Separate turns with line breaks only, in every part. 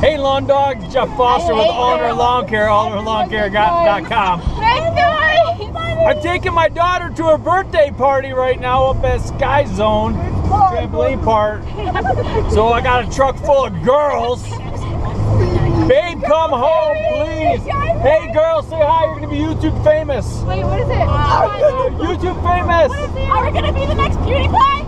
Hey, lawn dog, Jeff Foster with Ulnar Lawn Care, UlnarLawnCare.com. I'm taking my daughter to her birthday party right now up at Sky Zone trampoline park. So I got a truck full of girls. Babe, come home, please. Hey, girls, say hi. You're gonna be YouTube famous.
Wait, what is it?
YouTube famous.
What is it? Are we gonna be the next PewDiePie?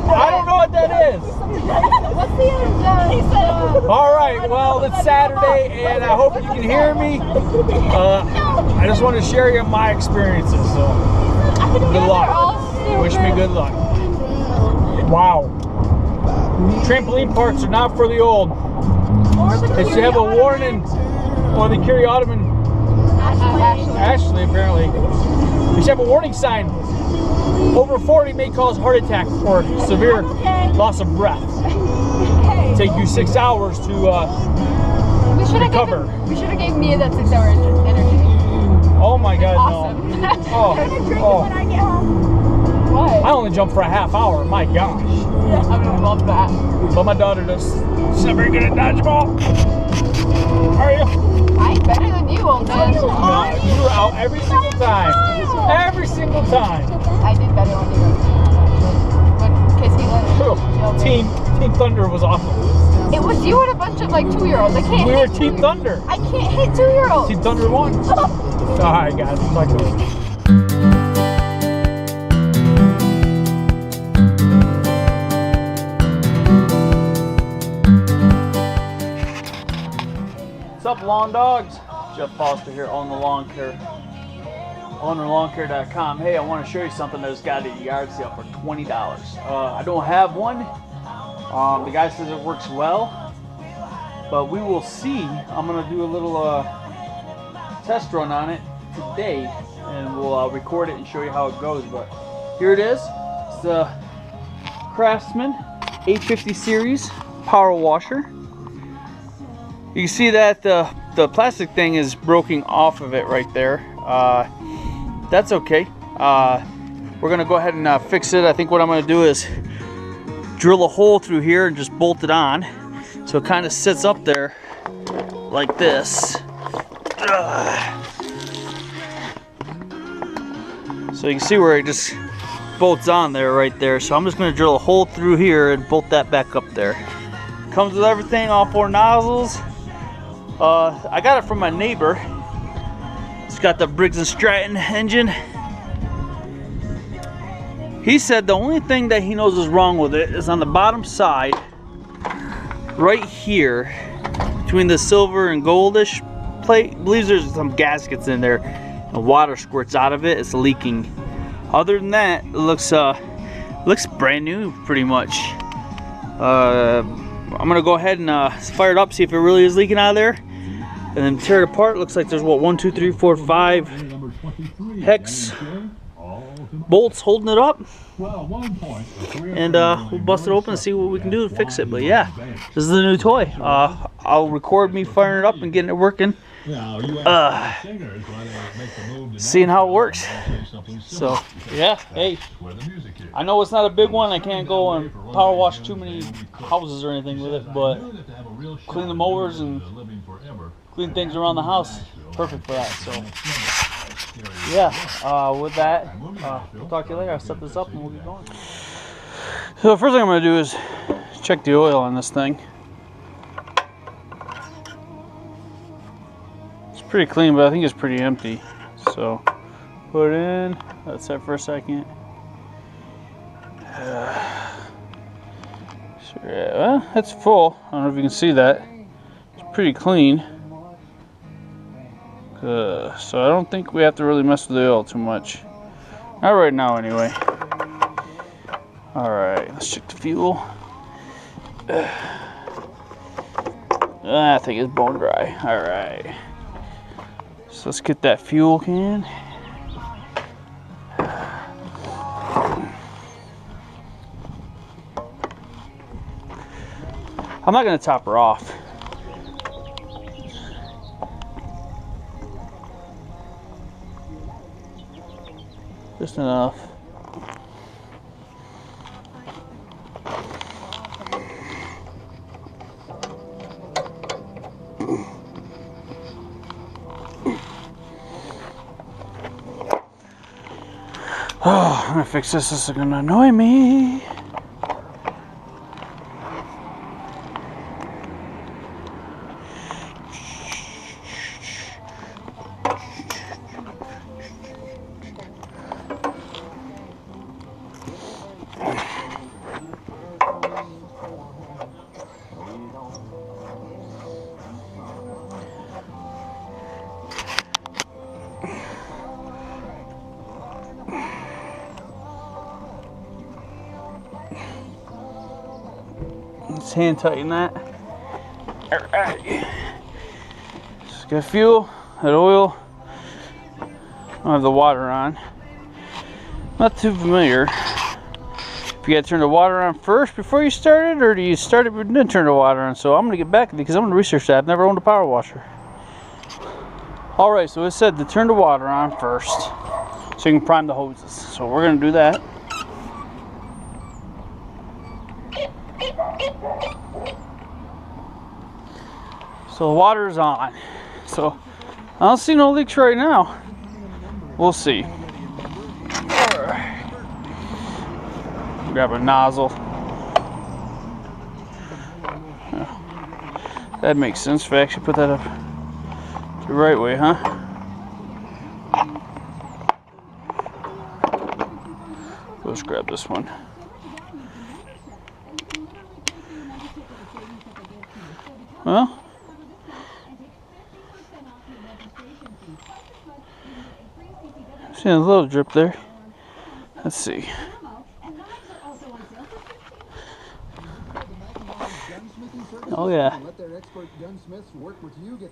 I don't know what that is.
What's the
All right, well, it's Saturday, and I hope you can hear me. I just want to share you my experiences, so good luck. Wish me good luck. Wow. Trampoline parks are not for the old. They should have a warning on the carry Ottoman. Ashley, apparently. They should have a warning sign. Over 40 may cause heart attack or severe loss of breath. Take you 6 hours to recover.
We should have gave me that 6 hour energy.
Oh my God,
awesome.
no. Oh.
What?
I only jumped for a half hour, my gosh.
Yeah, I would love that.
But my daughter does. She's not very good at dodgeball. Are you?
I'm better than you, old man.
No, you were out every single time. Every single time.
I did better than you. But
Team Thunder was awesome.
It was you and a bunch of like 2-year-olds. I can't.
We were Team Thunder.
I can't hit 2-year-olds.
Team Thunder won. Alright, guys. Talk to you. What's up, lawn dogs? Jeff Foster here on the lawn care. UlnarLawnCare.com. Hey, I want to show you something that has got a yard sale for $20. I don't have one. The guy says it works well, but we will see. I'm going to do a little test run on it today, and we'll record it and show you how it goes. But here it is. It's the Craftsman 850 series power washer. You can see that the plastic thing is broken off of it right there. That's okay. We're gonna go ahead and fix it. I think what I'm gonna do is drill a hole through here and just bolt it on, so it kind of sits up there like this. So you can see where it just bolts on there, right there. So I'm just gonna drill a hole through here and bolt that back up there. Comes with everything, all 4 nozzles. I got it from my neighbor. It's got the Briggs & Stratton engine. He said the only thing that he knows is wrong with it is on the bottom side, right here, between the silver and goldish plate. I believe there's some gaskets in there, and water squirts out of it. It's leaking. Other than that, it looks brand new, pretty much. I'm gonna go ahead and fire it up, see if it really is leaking out of there, and then tear it apart. Looks like there's what, 1, 2, 3, 4, 5 hex bolts holding it up, and we'll bust it open and see what we can do to fix it. But yeah, this is the new toy. I'll record me firing it up and getting it working, seeing how it works. So yeah, hey, I know it's not a big one. I can't go and power wash too many houses or anything with it, but clean the mowers and clean things around the house, perfect for that. So yeah, with that, we'll talk to you later. I'll set this up and we'll get going. So the first thing I'm going to do is check the oil on this thing. It's pretty clean, but I think it's pretty empty. So put it in, let it set for a second. So yeah, well, it's full. I don't know if you can see that. It's pretty clean. So I don't think we have to really mess with the oil too much. Not right now, anyway. Alright, let's check the fuel. I think it's bone dry. Alright. So let's get that fuel can. I'm not going to top her off. Just enough. Oh, I'm gonna fix this. This is gonna annoy me. Let's hand tighten that. Alright. Just got fuel, that oil. I don't have the water on. Not too familiar. If you gotta turn the water on first before you start it, or do you start it but then turn the water on? So I'm gonna get back because I'm gonna research that. I've never owned a power washer. Alright, so it said to turn the water on first so you can prime the hoses. So we're gonna do that. So the water is on. So I don't see no leaks right now. We'll see. Alright. Grab a nozzle. That makes sense if I actually put that up the right way, huh? Let's grab this one. Well, see a little drip there. Let's see. Oh yeah,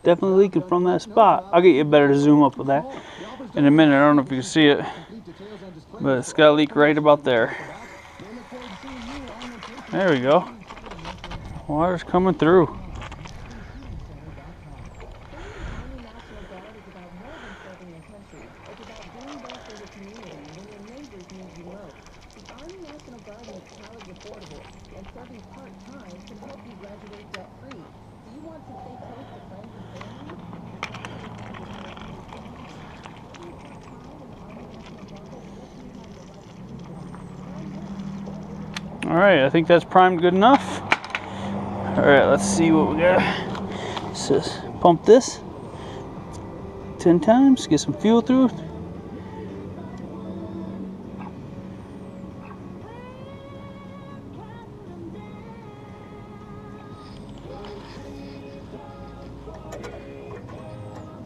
definitely leaking from that spot. I'll get you better to zoom up with that in a minute. I don't know if you can see it, but it's got a leak right about there. There we go. Water's coming through. Alright, I think that's primed good enough. Alright, let's see what we got. It says pump this 10 times, get some fuel through.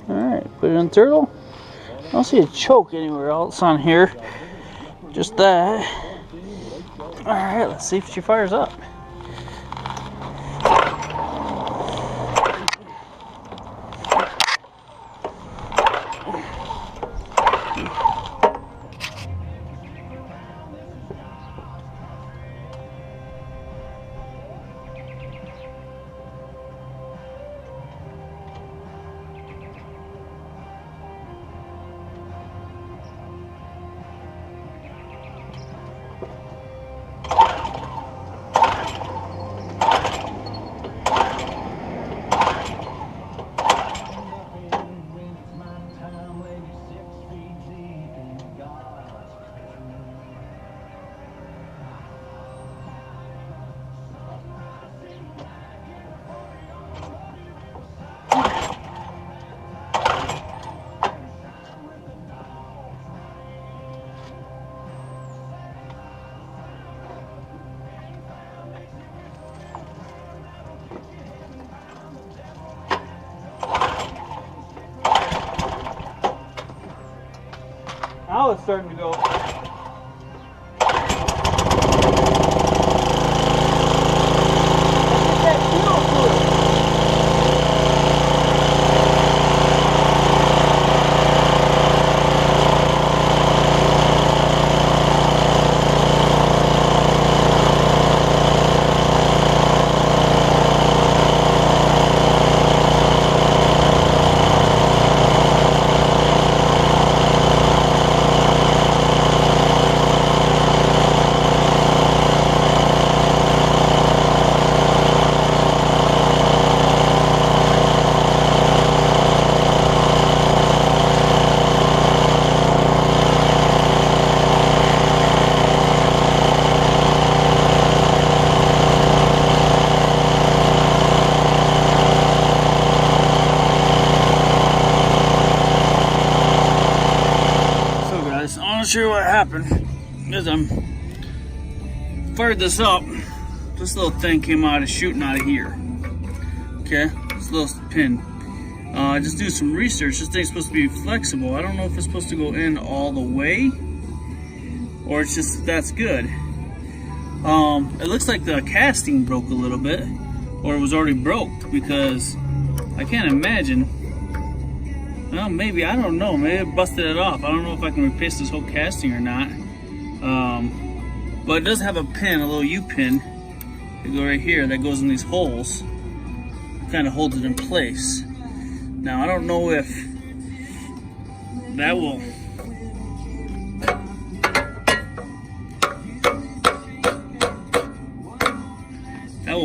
Alright, put it in turtle. I don't see a choke anywhere else on here. Just that. Alright, let's see if she fires up. Now it's starting to go. happened is I'm fired this up. This little thing came out of shooting out of here. Okay, this little pin. I just do some research. This thing's supposed to be flexible. I don't know if it's supposed to go in all the way or it's just that's good. It looks like the casting broke a little bit, or it was already broke, because I can't imagine. Well, maybe, I don't know. Maybe I busted it off. I don't know if I can replace this whole casting or not. But it does have a pin, a little U pin. They go right here. That goes in these holes. Kind of holds it in place. Now I don't know if that will.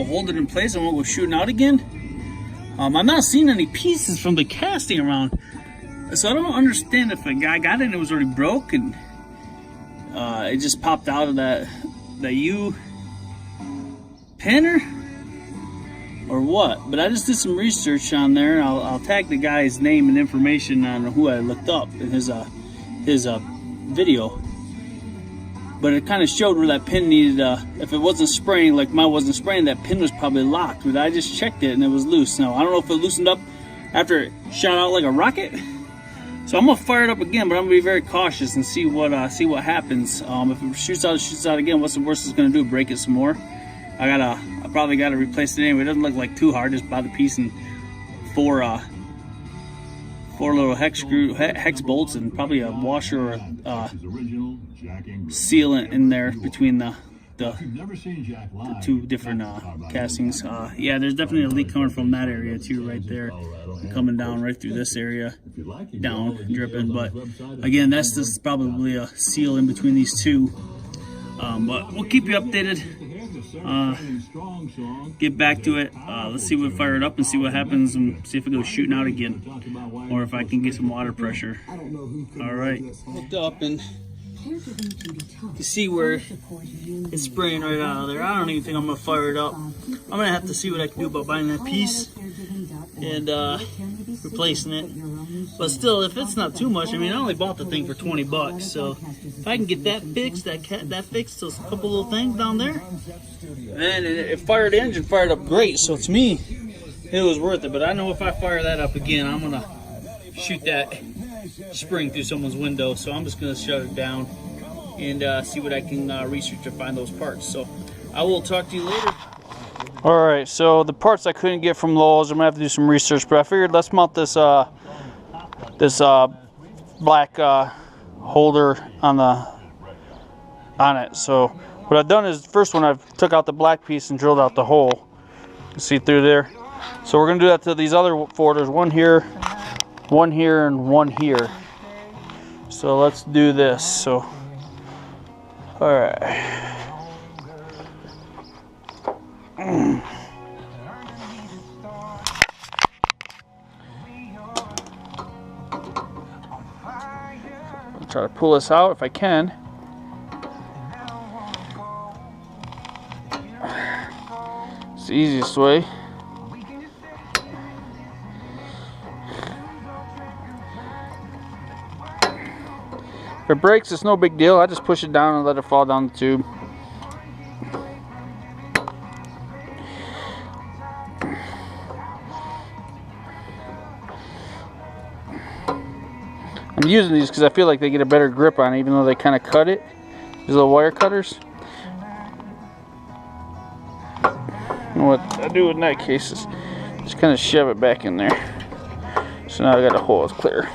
Hold it in place and won't go shooting out again. I'm not seeing any pieces from the casting around, so I don't understand if a guy got it and it was already broke and it just popped out of that U pinner or what. But I just did some research on there. I'll tag the guy's name and information on who I looked up in his video. But it kind of showed where that pin needed, if it wasn't spraying, like mine wasn't spraying, that pin was probably locked. But I just checked it and it was loose. Now, I don't know if it loosened up after it shot out like a rocket. So I'm gonna fire it up again, but I'm gonna be very cautious and see what happens. If it shoots out again, what's the worst it's gonna do? Break it some more. I probably gotta replace it anyway. It doesn't look like too hard. Just buy the piece and four little hex bolts and probably a washer or sealant in there between the two different castings. Yeah, there's definitely a leak coming from that area too, right there, coming down right through this area, down, dripping. But again, this is probably a seal in between these two. But we'll keep you updated. Get back to it. Let's see what fire it up and see what happens, and see if it goes shooting out again, or if I can get some water pressure. All right, looked up and you can see where it's spraying right out of there. I don't even think I'm gonna fire it up. I'm gonna have to see what I can do about buying that piece and replacing it. But still, if it's not too much, I mean, I only bought the thing for 20 bucks. So if I can get that fixed, that fixed, those couple little things down there, and it fired the engine, fired up great. So to me, it was worth it. But I know if I fire that up again, I'm gonna shoot that spring through someone's window. So I'm just gonna shut it down and see what I can research to find those parts. So I will talk to you later. All right, so the parts I couldn't get from Lowe's, I'm gonna have to do some research, but I figured let's mount this black holder on it. So what I've done is, first one, I've took out the black piece and drilled out the hole. You see through there. So we're gonna do that to these other four. There's one here, and one here. So let's do this. So, all right. I'll try to pull this out if I can. It's the easiest way. If it breaks, it's no big deal. I just push it down and let it fall down the tube. I'm using these because I feel like they get a better grip on it, even though they kind of cut it. These little wire cutters. And what I do in that case is just kind of shove it back in there. So now I got a hole, it's clear.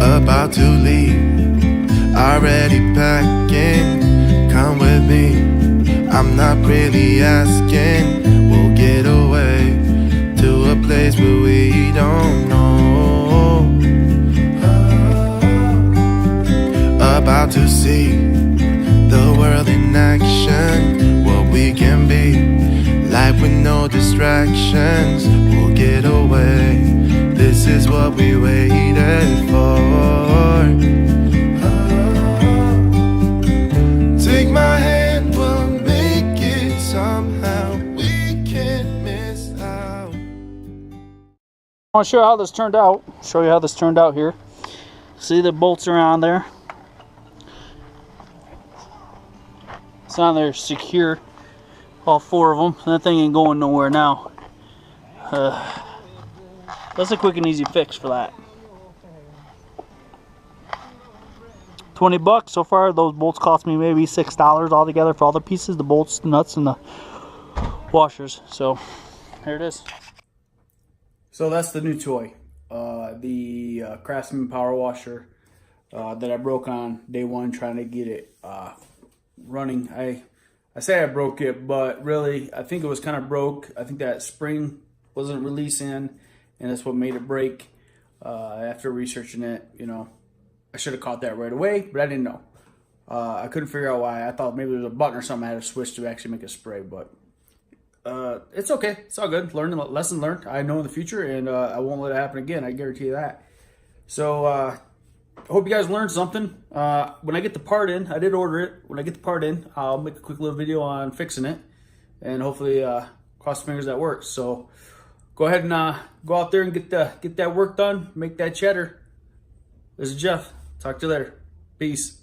About to leave, already packing. Come with me, I'm not really asking. We'll get away to a place where we don't know. About to see the world in action, what we can be, life with no distractions. We'll get away, this is what we waited for. Take my hand, we'll make it
want to show you how this turned out. Show you how this turned out here. See the bolts are on there. It's on there secure. All 4 of them. That thing ain't going nowhere now. That's a quick and easy fix for that. $20 so far. Those bolts cost me maybe $6 altogether for all the pieces, the bolts, the nuts, and the washers. So here it is. So that's the new toy, the Craftsman power washer that I broke on day 1 trying to get it running. I say I broke it, but really I think it was kind of broke. I think that spring wasn't releasing, and that's what made it break. After researching it, you know, I should have caught that right away, but I didn't know. I couldn't figure out why. I thought maybe there was a button or something I had to switch to actually make a spray, but it's okay. It's all good. Lesson learned. I know in the future, and I won't let it happen again. I guarantee you that. So I hope you guys learned something. When I get the part in, I did order it. When I get the part in, I'll make a quick little video on fixing it, and hopefully cross fingers that works. So go ahead and go out there and get that work done. Make that cheddar. This is Jeff. Talk to you later. Peace.